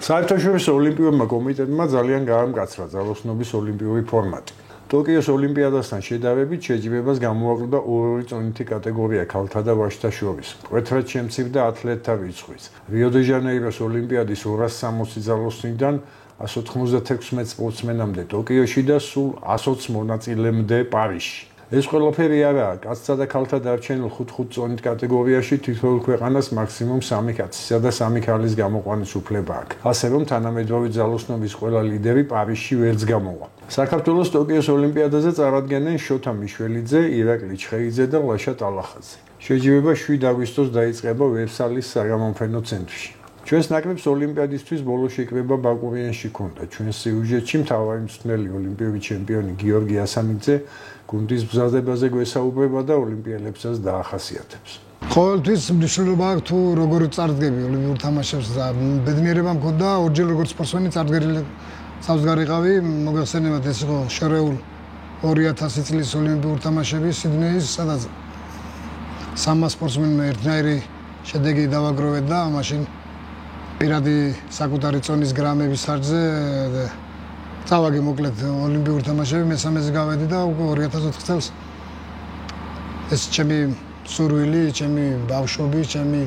საერთაშორისო ოლიმპიურმა კომიტეტმა ძალიან გაამკაცრა ძალოსნობის ოლიმპიური ფორმატი. ტოკიოს ოლიმპიადასთან შედარებით შეჯიბრებას გამოაკლდა ორი წონითი კატეგორია ქალთა და ვაჟთა შორის. მკვეთრად შემცირდა ათლეტთა რიცხვიც. რიო-დე-ჟანეიროს ოლიმპიადის 260 ძალოსნიდან 196 სპორტსმენამდე ტოკიოში და სულ 120 მონაწილემდე პარიზში. ეს ყველაფერი არაა, კაცთა და ქალთა დარჩენილ 5 წონით კატეგორიაში თითოეულ ქვეყანას მაქსიმუმ 3 კაცისა და 3 ქალის გამოყვანის უფლება აქვს. ასე რომ თანამედროვე ძალოსნობის ყველა ლიდერი პარიზში ვერც გამოვა. საქართველოს ტოკიოს ოლიმპიადაზე წარადგენენ შოთა მიშველიძე, ირაკლი ჩხეიძე და ლაშა ტალახაძე. შეჯიბრება 7 აგვისტოს დაიწყება ვერსალის საგამოფენო ცენტრში. ჩვენს ნაკრებს ოლიმპიადისთვის ბოლო შეკრება ბაკურიანში ჰქონდა. ჩვენს სიუჟეტში მთავარი მწვრთნელი ოლიმპიური ჩემპიონი გიორგი ასანიძე გუნდის მზადებაზე გვესაუბრება და ოლიმპიელებსაც დაახასიათებს. ყოველთვის მნიშვნელობა აქვს თუ როგორ წარდგები ოლიმპიურ თამაშებს და ბედნიერება მქონდა ორჯერ როგორც სპორტსმენი წარდგენილი საზღვარიყავი მოგახსენებათ ეს იყო შორეულ 2000 წლის ოლიმპიურ თამაშები სიდნეის სადაც 3 სპორტსმენმა ერთნაირი შედეგი დავაგროვეთ და მაშინ პირადი საკუთარი წონის გრამების ხარჯზე წავაგე მოკლედ ოლიმპიურ თამაშები მესამეზე გავედი და 2004 წელს ეს ჩემი სურვილი, ჩემი ბავშვობის, ჩემი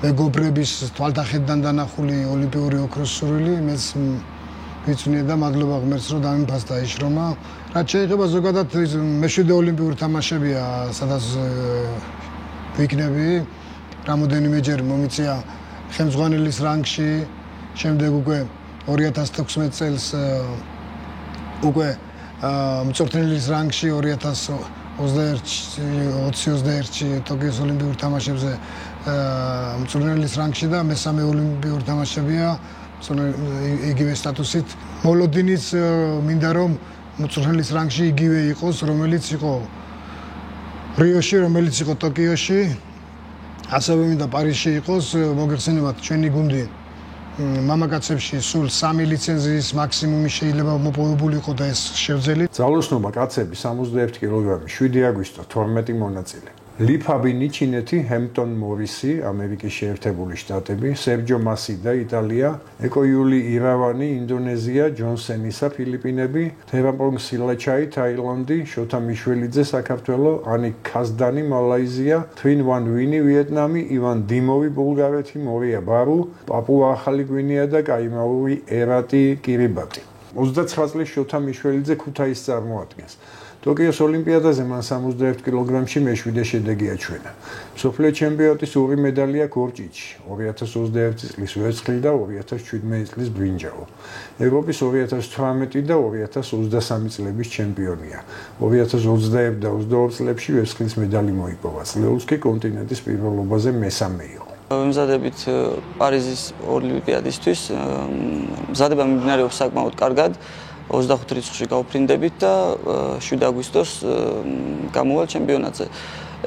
მეგობრების თვალთახედიდან დანახული ოლიმპიური ოქროს სურვილი მეც ვიცვნია და მადლობა ღმერთს რომ დამიფასდა ის შრომა. რაც შეეხება ზოგადად მე-7 ოლიმპიური თამაშებია სადაც ვიქნები რამოდენიმეჯერ მომიწია ხელმძღვანელის რანგში, შემდეგ უკვე 2016 წელს უკვე მწვრთნელის რანგში 2021-ში ტოკიოს ოლიმპიურ თამაშებზე მწვრთნელის რანგში და მესამე ოლიმპიურ თამაშებია იგივე სტატუსით. მოლოდინიც მინდა რომ მწვრთნელის რანგში იგივე იყოს, რომელიც იყო რიოში, რომელიც იყო ტოკიოში. ასევე მინდა პარიზში იყოს, მოგეხსენებათ ჩვენი გუნდი მამაკაცებში სულ 3 ლიცენზიის მაქსიმუმი შეიძლება მოპოვებული იყო და ეს შევძელი. ძალოსნობა კაცები 61 კილოგრამი, 7 აგვისტო 12 მონაწილე. ლიფაბინი ჩინეთი, ჰემპტონ მორისი, ამერიკის შეერთებული შტატები, სერჯო მასი და იტალია, ეკოიული ირავანი, ინდონეზია, ჯონსენისა, ფილიპინები, თერაპონგ სილაჩაი, თაილანდი, შოთა მიშველიძე, საქართველო, ანიკ ქაზდანი, მალაიზია, თვინ ვან ვინი, ვიეტნამი, ივან დიმოვი, ბულგარეთი, მორია ბარუ, პაპუა ახალი გვინეა და კაიმაუი ერატი კირიბატი. 29 წლის შოთა მიშველიძე ქუთაისს წარმოადგენს. ტოკიოს ოლიმპიადაზე მან 61 კილოგრამში მე-7 შედეგი აჩვენა. მსოფლიო ჩემპიონატის 2 მედალი აქვს ორჭიჭში, 2021 წლის ვერცხლი და 2017 წლის ბრინჯაო. ევროპის 2018 და 2023 წლების ჩემპიონია. 2021 და 22 წლებში ვერცხლის მედალი მოიპოვა. წლეულს კი კონტინენტის პირველობაზე მესამე იყო. მზადებით პარიზის ოლიმპიადისთვის მზადება მიმდინარეობს საკმაოდ კარგად. 25 რიცხვში გავფრინდებით და 7 აგვისტოს გამოვალ ჩემპიონატზე.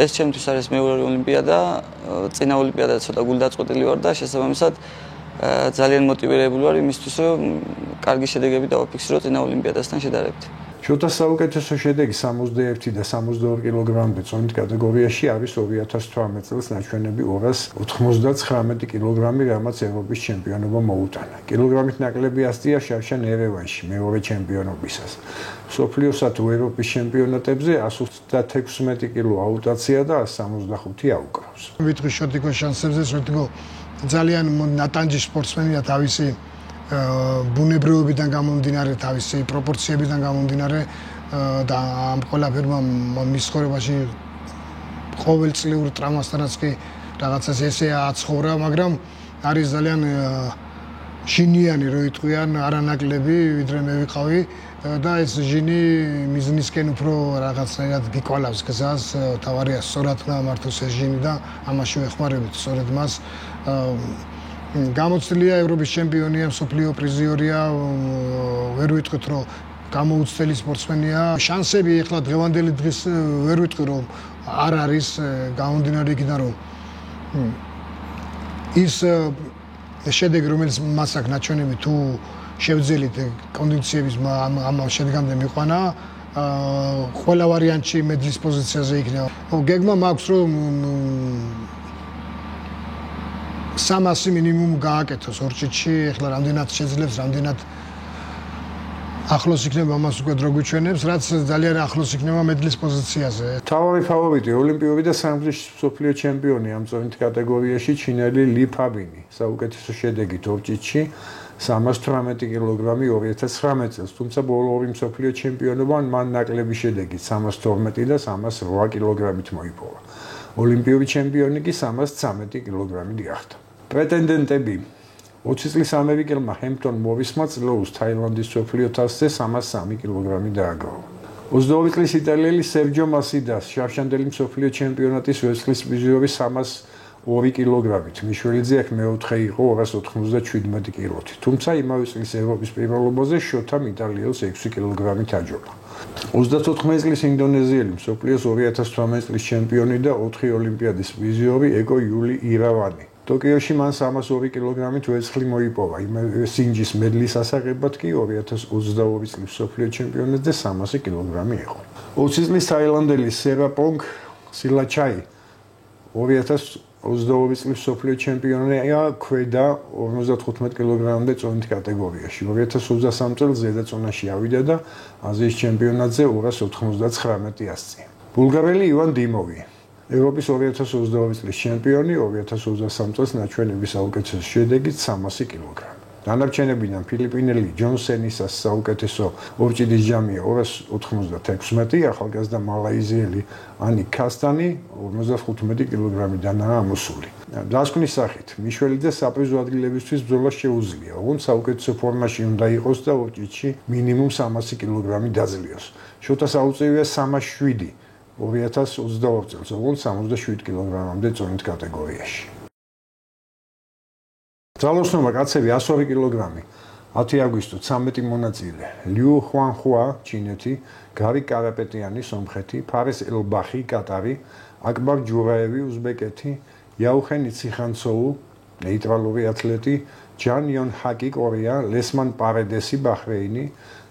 ეს ჩემთვის არის მეორე ოლიმპიადა, წინა ოლიმპიადა ცოტა გულდაწყვეტილი ვარ და შესაბამისად ძალიან მოტივირებული ვარ იმისთვის, რომ კარგი შედეგები დავაფიქსირო წინა ოლიმპიადასთან შედარებით. შოთას საუკეთესო შედეგი 61 და 62 კილოგრამამდე წონით კატეგორიაში არის 2018 წელს ნაჩვენები 299 კილოგრამი, რამაც ევროპის ჩემპიონობა მოუტანა. კილოგრამით ნაკლები ასწია შარშან ერევანში მეორე ჩემპიონობისას. მსოფლიოსა თუ ევროპის ჩემპიონატებზე 116 კილო აუტაცია და 165 აუკრავს. ვიტყვი შოტიკო შანსებზე, შოტიკო ძალიან ნატანჯი სპორტსმენია თავისი ბუნებრივობიდან გამომდინარე, თავისი პროპორციებიდან გამომდინარე და ამ ყველაფერმა მის ცხოვრებაში ყოველწლიურ ტრავმასთანაც კი რაღაცას ესე აცხოვრა, მაგრამ არის ძალიან ჟინიანი, რო იტყვიან, არანაკლები, ვიდრე მე ვიყავი და ეს ჟინი მიზნისკენ უფრო რაღაცნაირად გიკვალავს გზას, თავარია სწორად გამართოს ეს ჟინი და ამაში ვეხმარებით სწორედ მას. გამოცდილია ევროპის ჩემპიონია, მსოფლიო პრიზიორია, ვერ ვიტყვით რომ გამოუცდელი სპორტსმენია. შანსები ახლა დღევანდელი დღის ვერ ვიტყვი რომ არ არის გამომდინარე იქიდან რომ ის შედეგი რომელიც მას აქვს ნაჩვენები თუ შევძელით კონდიციების ამ შედგენამდე მიყვანა ყველა ვარიანტში მედლის პოზიციაზე იქნება. გეგმა მაქვს რომ 300 მინიმუმ გააკეთოს ორჭიდში, ეხლა რამდენად შეძლებს, რამდენად ახლოს იქნება ამას უკვე დრო გვიჩვენებს, რაც ძალიან ახლოს იქნება მედლის პოზიციაზე. თავი ფავორიტი ოლიმპიური და სამგზის მსოფლიო ჩემპიონი ამ წონით კატეგორიაში ჩინელი ალი ფაბინი. საუკეთესო შედეგით ორჭიდში 318 კილოგრამი 2019 წელს, თუმცა ბოლო ორი მსოფლიო ჩემპიონობამ მან ნაკლები შედეგი 312 და 308 კილოგრამით მოიპოვა. ოლიმპიური ჩემპიონი კი 313 კილოგრამით გახდა. პრეტენდენტები 20 წლის ამერიკელმა ჰემპტონ მოვისმა წლოუს თაილანდის მსოფლიო თასზე 303 კილოგრამი დააგროვა. 22 წლის იტალიელი სერჯო მასიდას შავშანდელი მსოფლიო ჩემპიონატის ვერცხლის პრიზიორი 302 კილოგრამით. მიშველიძე აქ მეოთხე იყო 297 კილოთი. თუმცა იმავე წლის ევროპის პირველობაზე შოთამ იტალიელს 6 კილოგრამით აჯობა. 34 წლის ინდონეზიელი მსოფლიოს 2018 წლის ჩემპიონი და 4 ოლიმპიადის პრიზიორი ეკო იული ირავანი. ტოკიოში მან 302 კილოგრამით ვერცხლი მოიპოვა. სინჯის მედლის ასაღებად კი 2022 წლის მსოფლიო ჩემპიონატზე 300 კილოგრამი იყო. 20 წლის თაილანდელი სერაპონგ სილაჩაი 2022 წლის მსოფლიო ჩემპიონია ქვედა 55 კილოგრამამდე წონით კატეგორიაში. 2023 წელს ზედაწონაში ავიდა და აზიის ჩემპიონატზე 299 ასწია. ბულგარელი ივან დიმოვი ევროპის 2022 წლის ჩემპიონი 2023 წელს ნაჩვენების საუკეთესო შედეგით 300 კილოგრამი. დანარჩენებიდან ფილიპინელი ჯონ სენისას საუკეთესო ორჭიდის ჯამია 296, ახალგაზრდა მალაიზიელი ანი კასტანი 55 კილოგრამიდანაა ამოსული. დასკვნის სახით მიშველიძე საპრიზო ადგილებისთვის ბრძოლა შეუძლია, ოღონდ საუკეთესო ფორმაში უნდა იყოს და ორჭიდში მინიმუმ 300 კილოგრამი დაძლიოს. შოთა საუწევია 307 2022 წელს, ოღონდ 77 კილოგრამამდე წონით კატეგორიაში. ძალოსნობა კაცები 102 კილოგრამი 10 აგვისტო 13 მონაწილე ლიუ ხუანხუა ჩინეთი, გარი კარაპეტიანი სომხეთი, ფარეს ელბახი კატარი, აკბარ ჯურაევი უზბეკეთი, იაუხენ იციხანცოუ ნეიტრალური ათლეტი, ჯან იონ ჰაკი კორეა, ლესმან პარედესი ბაჰრეინი,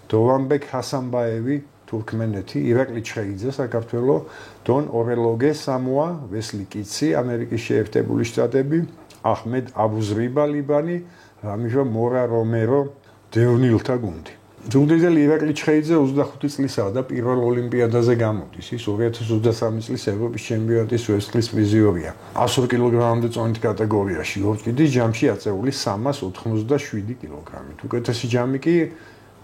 დოვანბეკ ჰასანბაევი თურქმენეთი, ირაკლი ჩხეიძე საქართველოს, დონ ორელოგე სამოა, ვესლი კიცი ამერიკის შეერთებული შტატები, აჰმედ აბუზრიბა ლიბანი, რამიჟა მორა რომერო დევნილთა გუნდი. ჯუნგდიდელი ირაკლი ჩხეიძე 25 წლისაა და პირველ ოლიმპიადაზე გამოდის. ის 2023 წლის ევროპის ჩემპიონატის ვერცხლის პრიზიორია. 100 კილოგრამამდე წონით კატეგორიაში, ორჭიდის ჯამში აწეული 387 კილოგრამით. უკეთესი ჯამი კი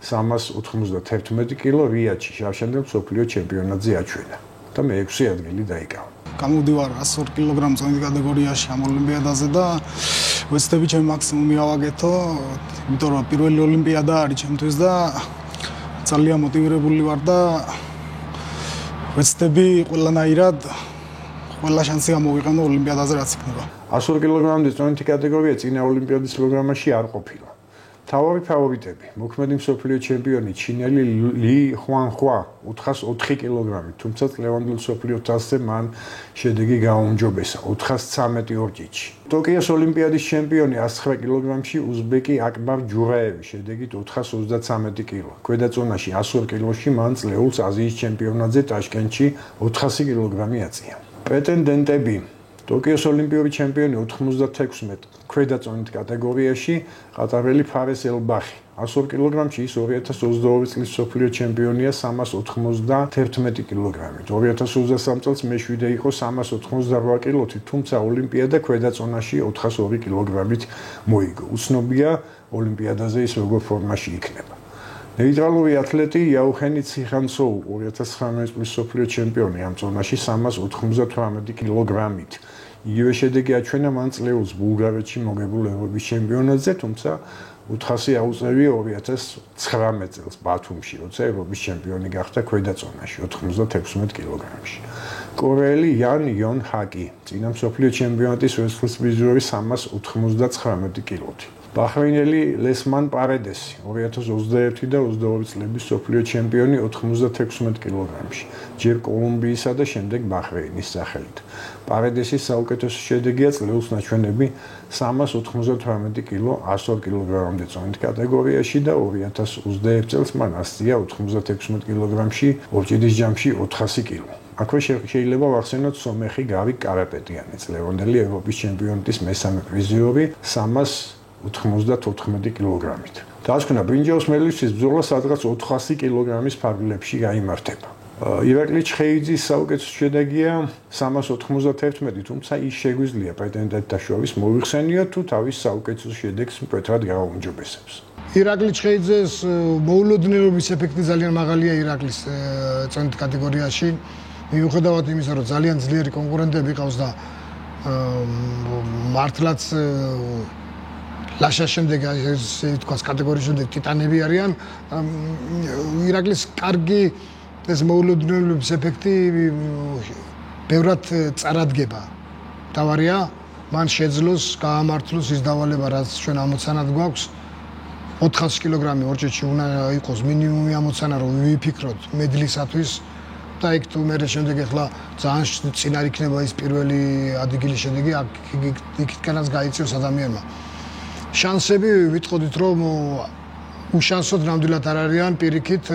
391 კილო რიადში შავშანდელ მსოფლიო ჩემპიონატზე აჩვენა და მე-6 ადგილი დაიკავა. გამოვდივარ 102 კილოგრამ წონით კატეგორიაში ამ ოლიმპიადაზე და ვეცდები ჩემი მაქსიმუმი ავაგეთო, იმიტომ რომ პირველი ოლიმპიადა არის ჩემთვის და ძალიან მოტივირებული ვარ და ვეცდები ყველანაირად ყველა შანსი გამოვიყენო ოლიმპიადაზე რაც იქნება. 100 კილოგრამამდე წონითი კატეგორია წინა ოლიმპიადის პროგრამაში არ ყოფილა. თავი ფავორიტები მოქმედი მსოფლიო ჩემპიონი ჩინელი ალი ხუანხუა 404 კილოგრამი, თუმცა წლევანდელ მსოფლიო თასზე მან შედეგი გააუმჯობესა 413 ორჭიდში. ტოკიოს ოლიმპიადის ჩემპიონი 109 კილოგრამში უზბეკი აკბარ ჯურაევი შედეგით 433 კილო. ქვედა წონაში 102 კილოში მან წლეულს აზიის ჩემპიონატზე ტაშკენტში 400 კილოგრამი აწია. პრეტენდენტები ტოკიოს ოლიმპიური ჩემპიონი 96 ქვედა წონით კატეგორიაში ყატარელი ფარეს ელბახი 100 კილოგრამში ის 2022 წლის მსოფლიო ჩემპიონია 391 კილოგრამით. 2023 წელს მე-7 იყო 388 კილოთი, თუმცა ოლიმპიადა ქვედა წონაში 402 კილოგრამით მოიგო. უცნობია ოლიმპიადაზე ის როგორ ფორმაში იქნება. ნეიტრალური ათლეტი იაუხენი ციხანცოუ 2019 წლის მსოფლიო ჩემპიონი ამ წონაში 398 კილოგრამით. იგივე შედეგი აჩვენა მან წლეულს ბულგარეთში მოგებულ ევროპის ჩემპიონატზე, თუმცა 400 აუწევია 2019 წელს ბათუმში, როცა ევროპის ჩემპიონი გახდა ქვედა წონაში 96 კილოგრამში. კორეელი იან იონ ჰაკი წინა მსოფლიო ჩემპიონატის ვერცხლის პრიზიორი 399 კილოთი. ბაჰრეინელი ლესმან პარედესი 2021 და 22 წლების სოფლიო ჩემპიონი 96 კილოგრამში, ჯერ კოლუმბიისა და შემდეგ ბაჰრეინის სახელით. პარედესის საუკეთესო შედეგია წლეულს ნაჩვენები 398 კილო 102 კილოგრამამდე წონით კატეგორიაში და 2021 წელს მან ასწია 96 კილოგრამში ორჭიდის ჯამში 400 კილო. აქვე შეიძლება ვახსენოთ სომეხი გავი კარაპეტიანი, წლევანდელი ევროპის ჩემპიონატის მესამე პრიზიორი 394 კილოგრამით. დაასკვნა ბრინჯაოს მედლისთვის ბრძოლა სადღაც 400 კილოგრამის ფარგლებში გაიმართება. ირაკლი ჩხეიძის საუკეთესო შედეგია 391, თუმცა ის შეგვიძლია პრეტენდენტთა შორის მოიხსენიოთ თუ თავის საუკეთესო შედეგს მკვეთრად გააუმჯობესებს. ირაკლი ჩხეიძეს მოულოდნელობის ეფექტი ძალიან მაღალია ირაკლის წონით კატეგორიაში. მიუხედავად იმისა, რომ ძალიან ძლიერი კონკურენტები ყავს და მართლაც ლაშას შემდეგ ესე ვთქვას კატეგორიის შემდეგ ტიტანები არიან, ირაკლის კარგი ეს მოულოდნელობის ეფექტი ბევრად წარადგება. თავარია, მან შეძლოს გაამართლოს ის დავალება, რაც ჩვენ ამოცანად გვაქვს. 400 კილოგრამი ორჭიდში უნდა იყოს მინიმუმი ამოცანა, რომ ვიფიქროთ მედლისათვის. და იქ თუ მერე შემდეგ ახლა ძალიან წინარ იქნება ის პირველი ადგილის შედეგი, იქითკენაც გაიწევს ადამიანმა. შანსები ვიტყოდით, რომ უშანსოდ ნამდვილად არ არიან, პირიქით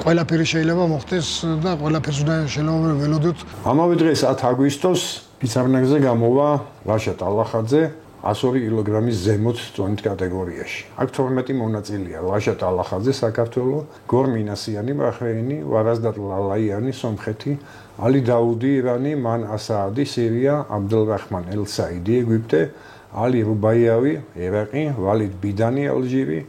ყველაფერი შეიძლება მოხდეს და ყველაფერს უნდა შეიძლება ველოდოთ. ამავე დღეს 10 აგვისტოს პიცარნაგზე გამოვა ლაშა ტალახაძე 102 კილოგრამის ზემოთ წონით კატეგორიაში. აქ 12 მონაწილეა: ლაშა ტალახაძე საქართველო, გორ მინასიანი ბაჰრეინი, ვარაზდატ ლალაიანი სომხეთი, ალი დაუდი ირანი, მან ასაადი სირია, აბდელრაჰმან ელ-საიდი ეგვიპტე, ალი რუბაიავი ერაყი, ვალიდ ბიდანი ალჟირი,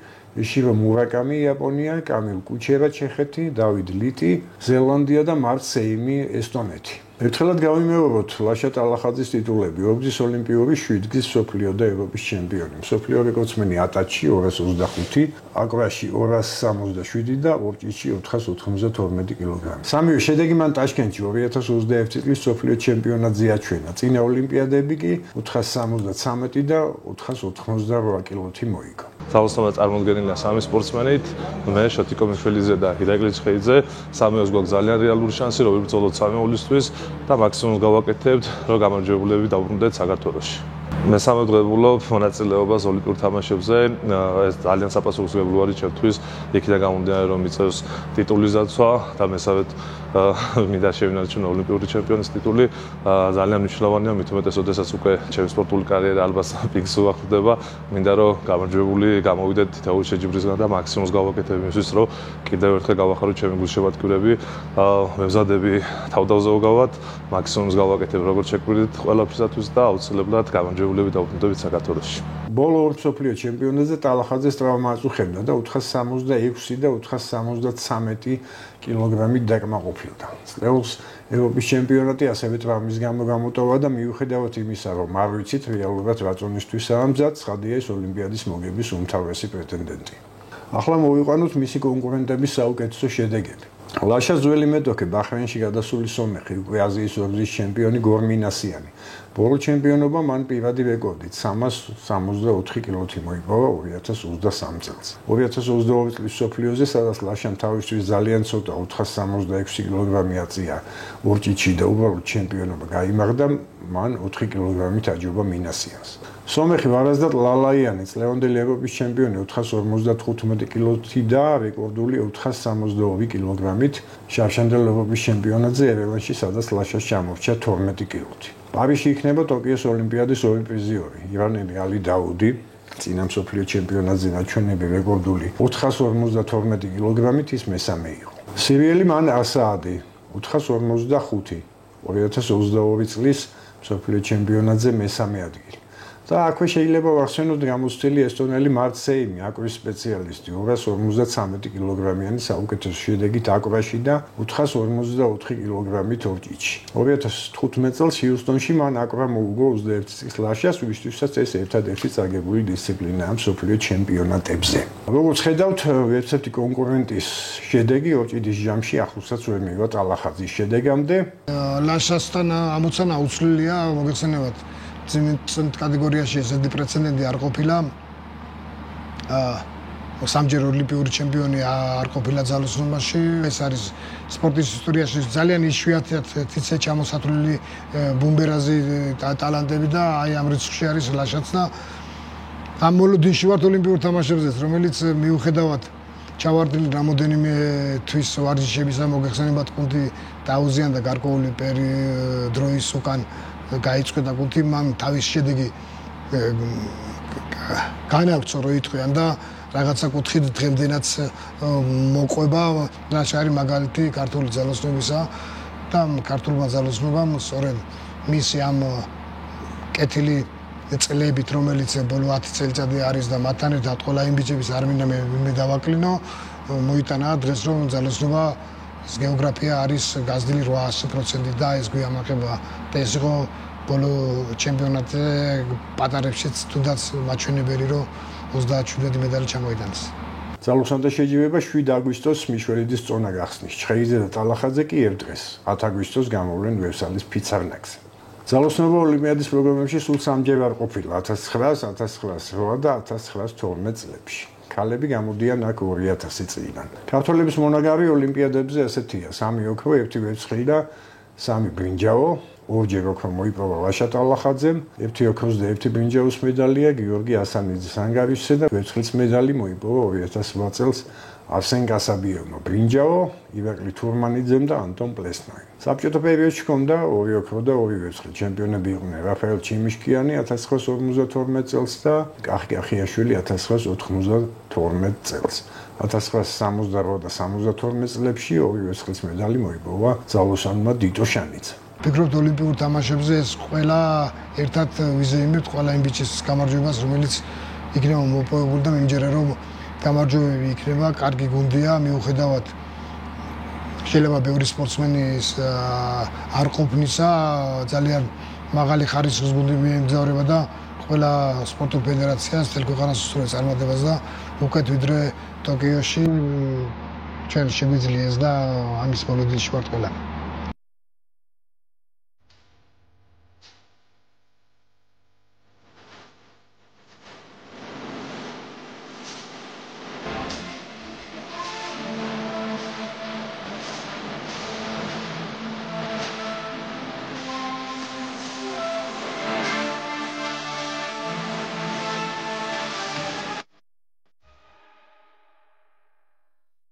იშირო მურაკამი იაპონია, კამილ კუჩერა ჩეხეთი, დავიდ ლიტი ზელანდია და მარც სეიმი ესტონეთი. ერთხელად გავიმეოროთ ლაშა ტალახაძის ტიტულები: ორგზის ოლიმპიური, 7 გზის მსოფლიო და ევროპის ჩემპიონი, მსოფლიო რეკორდსმენი ატაჩი 225, აკრაში 267 და ორჭიდში 492 კილოგრამი. სამივე შედეგი მან ტაშკენტში 2021 წლის მსოფლიო ჩემპიონატზე აჩვენა. წინა ოლიმპიადები კი 473 და 488 კილოთი მოიგო. თავისთავად წარმოდგენილია სამი სპორტსმენით, მე შოთი კომიშველიძე და ირაკლი ჩხეიძე. სამეოს გვაქვს ძალიან რეალური შანსი, რომ ვიბრძოლოთ სამეულისთვის და მაქსიმუმ გავაკეთებთ, რომ გამარჯვებულები დავბრუნდეთ საქართველოში. მესამე დღე ვულობ მონაწილეობას ოლიმპიურ თამაშებზე. ეს ძალიან საპასუხისმგებლო არის ჩემთვის, იქიდან გამომდინარე, რომ მიწევს ტიტულის დაცვა და მესამედ მინდა შევინარჩუნო ოლიმპიური ჩემპიონის ტიტული. ძალიან მნიშვნელოვანია, მით უმეტეს, როდესაც უკვე ჩემი სპორტული კარიერა ალბათ პიკს უახლოვდება, მინდა რომ გამარჯვებული გამოვიდეთ თითოეული შეჯიბრისგან და მაქსიმუმს გავაკეთებ იმისთვის, რომ კიდევ ერთხელ გავახარო ჩემი გულშემატკივრები, მემზადები თავდავზეუგავად, მაქსიმუმს გავაკეთებ როგორც შეგვიძლია ყველაფრისათვის და აუცილებლად გამარჯვებულები დავბრუნდებით საქართველოში. ბოლო ორ მსოფლიო ჩემპიონატზე ტალახაძეს ტრავმა აწუხებდა და 466 და 473 კილოგრამით დაკმაყოფილდა. წლეულს ევროპის ჩემპიონატი ასევე ტრავმის გამო გამოტოვა და მიუხედავად იმისა, რომ არ ვიცით რეალურად რა წონისთვისაა მზად, ცხადია ის ოლიმპიადის მოგების უმთავრესი პრეტენდენტი. ახლა მოვიყვანოთ მისი კონკურენტების საუკეთესო შედეგები. ლაშა ძველი მეტოქე ბაჰრეინში გადასული სომეხი, უკვე აზიის ორგზის ჩემპიონი გორ მინასიანი. ბოლო ჩემპიონობა მან პირადი რეკორდით 364 კილოთი მოიპოვა 2023 წელს. 2022 წლის მსოფლიოზე, სადაც ლაშამ თავისთვის ძალიან ცოტა 466 კილოგრამი აწია ორჭიდში და უბრალოდ ჩემპიონობა გაიმართა, მან 4 კილოგრამით აჯობა მინასიანს. სომეხი ვარაზდატ ლალაიანი, წლევანდელი ევროპის ჩემპიონი 455 კილოთი და რეკორდული 462 კილოგრამით შავშანდილ ევროპის ჩემპიონატზე ერევანში, სადაც ლაშას ჩამორჩა 12 კილოთი. პარიზში იქნება ტოკიოს ოლიმპიადის ორი პრიზიორი. ირანელი ალი დაუდი, წინა მსოფლიო ჩემპიონატზე ნაჩვენები რეკორდული 452 კილოგრამით ის მესამე იყო. სირიელი მან ასაადი 455, 2022 წლის მსოფლიო ჩემპიონატზე მესამე ადგილი. და აქვე შეიძლება ვახსენოთ გამოცდილი ესტონელი მარც სეიმი, აკვის სპეციალისტი, 253 კილოგრამიანი საუკეთესო შედეგით აკვრაში და 454 კილოგრამით ორჭიდში. 2015 წელს ჰიუსტონში მან აკვრა მოუგო 21 წლის ლაშას, ვისთვისაც ეს ერთადერთი წაგებული დისციპლინაა მსოფლიო ჩემპიონატებზე. როგორც ხედავთ, ერთ-ერთი კონკურენტის შედეგი ორჭიდის ჯამში ახლოსაც ვერ მივა ტალახაძის შედეგამდე. ლაშასთან ამოცანა აუცილია, მოგეხსენებათ. წინით კატეგორიაში ესეთი პრეცედენტი არ ყოფილა. სამჯერ ოლიმპიური ჩემპიონი არ ყოფილა ძალოსნობაში. ეს არის სპორტის ისტორიაში ძალიან იშვიათად თითე ჩამოსათვლილი ბუმბერაზი ტალანტები და აი ამ რიცხვში არის ლაშაც და ამ მოლოდინში ვართ ოლიმპიურ თამაშებზეც, რომელიც მიუხედავად ჩავარდნილი რამოდენიმე თვის ვარჯიშებისა მოგეხსენებათ კუნთი დაუზიანდა გარკვეული დროის უკან გაიწვია და კუნთი მან თავის შედეგი განაგწო რო იტყვიან და რაღაცა კუთხით დღემდენაც მოყვება და შარი მაგალითი ქართული ძალოსნობისა და ქართულმა ძალოსნობამ სწორედ მისი ამ კეთილი წლებით რომელიც ბოლო 10 წელიწადი არის და მათთან ერთად ყველა იმ ბიჭების არ მინდა მე დავაკლინო მოიტანა დღეს რომ ძალოსნობა გეოგრაფია არის გაზრდილი 800% და ეს გვიამახება და ეს იყო ბოლო ჩემპიონატზე პატარებშიც თუნდაც მაჩვენებელი რომ 37 მედალი ჩამოიტანეს. ძალოსანთა შეჯიბება 7 აგვისტოს მიშველიძის წონა გახსნის. ჩხეიძე და ტალახაძე კი ერთხეს 10 აგვისტოს გამოვლენ ვერსალის ფიცარნაკზე. ძალოსნობა ოლიმპიადის პროგრამებში სულ 3ჯერ არ ყოფილა 1900, 1908 და 1912 წლებში. ქალები გამოდიან აქ 2000 წლიდან. ქართველების მონაგარი ოლიმპიადებზე ასეთია: 3 ოქრო, 1 ვერცხლი და 3 ბრინჯაო. ორჯერ ოქრო მოიპოვა ვაშა ტალახაძემ, 1 ოქროს და 1 ბრინჯაოს მედალია გიორგი ასანიძის ანგარიშზე და ვერცხლის მედალი მოიპოვა 2008 წელს არსენ გასაბიევმა. ბრინჯაო ივაკლი თურმანიძემ და ანტონ პლესნოიმ. საბჭოთა პერიოდში ჰქონდა 2 ოქრო და 2 ვერცხლი. ჩემპიონები იყვნენ რაფაელ ჩიმიშკიანი 1952 წელს და კახი კახიაშვილი 1992 წელს. 1968 და 72 წლებში 2 ვერცხლის მედალი მოიპოვა ძალოსანმა დიტო შანიძემ. ვფიქრობთ ოლიმპიურ თამაშებზე ეს ყველა ერთად ვიზეიმებთ ყველა იმ ბიჭის გამარჯვებას რომელიც იქნება მოპოვებული და მიმჯერე რომ გამარჯვებები იქნება კარგი გუნდია მიუხედავად შეიძლება ბევრი სპორტსმენის არ ყოფნისა ძალიან მაღალი ხარისხის გუნდი მიემგზავრება და ყველა სპორტულ ფედერაციას თელ ქვეყანას უსწრებს წარმატებას და უკეთ ვიდრე ტოკიოში ჩვენ შეგვიძლია ეს და ამის მოლოდინში ვართ ყველანი